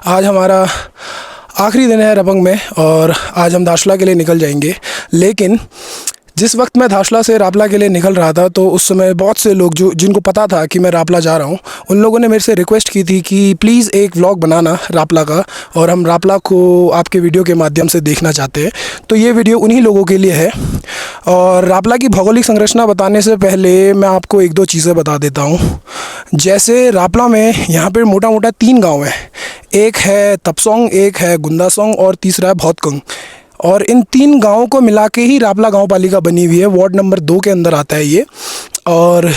आज हमारा आखिरी दिन है रपंग में और आज हम धारचूला के लिए निकल जाएंगे। लेकिन जिस वक्त मैं धारचूला से रापला के लिए निकल रहा था तो उस समय बहुत से लोग जिनको पता था कि मैं रापला जा रहा हूँ, उन लोगों ने मेरे से रिक्वेस्ट की थी कि प्लीज़ एक व्लॉग बनाना रापला का, और हम रापला को आपके वीडियो के माध्यम से देखना चाहते हैं। तो ये वीडियो उन्हीं लोगों के लिए है। और रापला की भौगोलिक संरचना बताने से पहले मैं आपको एक दो चीज़ें बता देता हूँ। जैसे रापला में यहाँ पर मोटा मोटा 3 गाँव हैं। एक है तपसोंग, एक है गुंदासोंग और तीसरा है भौतकंग। और इन 3 गाँवों को मिला के ही रापला गाँव पालिका बनी हुई है। वार्ड नंबर 2 के अंदर आता है ये। और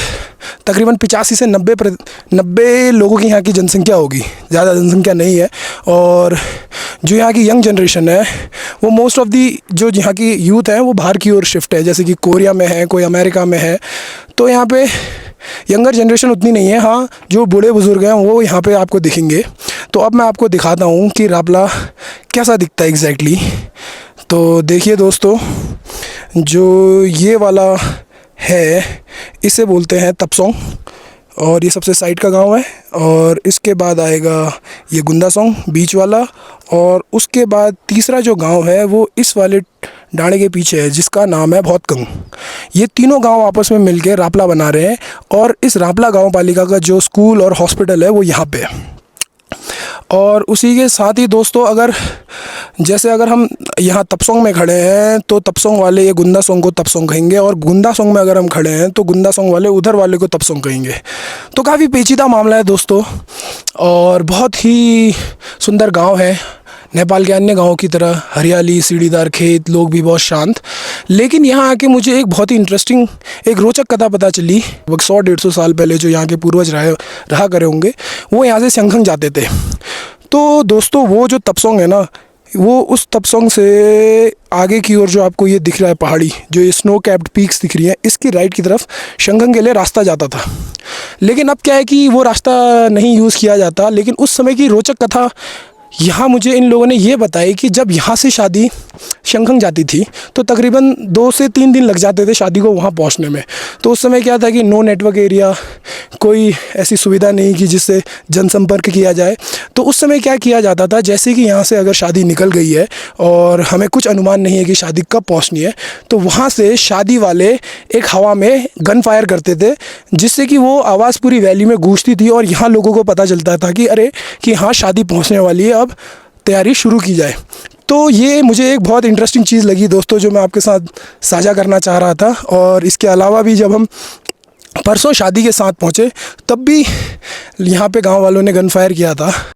तकरीबन 85 से 90 लोगों की यहाँ की जनसंख्या होगी, ज़्यादा जनसंख्या नहीं है। और जो यहाँ की यंग जनरेशन है वो मोस्ट ऑफ़ दी जो यहाँ की यूथ है वो बाहर की ओर शिफ्ट है, जैसे कि कोरिया में है, कोई अमेरिका में है। तो यहाँ पे यंगर जनरेशन उतनी नहीं है। हाँ, जो बूढ़े बुज़ुर्ग हैं वो यहाँ पे आपको दिखेंगे। तो अब मैं आपको दिखाता हूँ कि रापला कैसा दिखता है एग्जैक्टली। तो देखिए दोस्तों, जो ये वाला है इसे बोलते हैं तपसोंग और ये सबसे साइड का गांव है। और इसके बाद आएगा ये गुंदासोंग बीच वाला, और उसके बाद तीसरा जो गांव है वो इस वाले डांडे के पीछे है जिसका नाम है भौतकंग। ये तीनों गांव आपस में मिलकर रापला बना रहे हैं। और इस रापला गांव पालिका का जो स्कूल और हॉस्पिटल है वो यहाँ पे है। और उसी के साथ ही दोस्तों, अगर हम यहाँ तपसोंग में खड़े हैं तो तपसोंग वाले ये गुंदासोंग को तपसोंग कहेंगे, और गुंदासोंग में अगर हम खड़े हैं तो गुंदासोंग वाले उधर वाले को तपसोंग कहेंगे। तो काफ़ी पेचीदा मामला है दोस्तों, और बहुत ही सुंदर गांव है। नेपाल के अन्य गाँवों की तरह हरियाली, सीढ़ीदार खेत, लोग भी बहुत शांत। लेकिन यहाँ आके मुझे एक बहुत ही इंटरेस्टिंग, एक रोचक कथा पता चली। लगभग 100-150 साल पहले जो यहाँ के पूर्वज रहा करे होंगे वो यहाँ से शंखंग जाते थे। तो दोस्तों, वो जो तपसोंग है ना, वो उस तपसोंग से आगे की ओर जो आपको ये दिख रहा है पहाड़ी, जो ये स्नो कैप्ड पीक्स दिख रही हैं, इसकी राइट की तरफ शंखंग के लिए रास्ता जाता था। लेकिन अब क्या है कि वो रास्ता नहीं यूज़ किया जाता। लेकिन उस समय की रोचक कथा यहाँ मुझे इन लोगों ने ये बताई कि जब यहाँ से शादी शंखंग जाती थी तो तकरीबन 2 से 3 दिन लग जाते थे शादी को वहाँ पहुँचने में। तो उस समय क्या था कि नो नेटवर्क एरिया, कोई ऐसी सुविधा नहीं कि जिससे जनसंपर्क किया जाए। तो उस समय क्या किया जाता था, जैसे कि यहाँ से अगर शादी निकल गई है और हमें कुछ अनुमान नहीं है कि शादी कब पहुँचनी है, तो वहाँ से शादी वाले एक हवा में गन फायर करते थे, जिससे कि वो आवाज़ पूरी वैली में गूंजती थी और यहाँ लोगों को पता चलता था कि हाँ, शादी पहुँचने वाली है, अब तैयारी शुरू की जाए। तो ये मुझे एक बहुत इंटरेस्टिंग चीज़ लगी दोस्तों, जो मैं आपके साथ साझा करना चाह रहा था। और इसके अलावा भी जब हम परसों शादी के साथ पहुँचे तब भी यहाँ पे गांव वालों ने गन फायर किया था।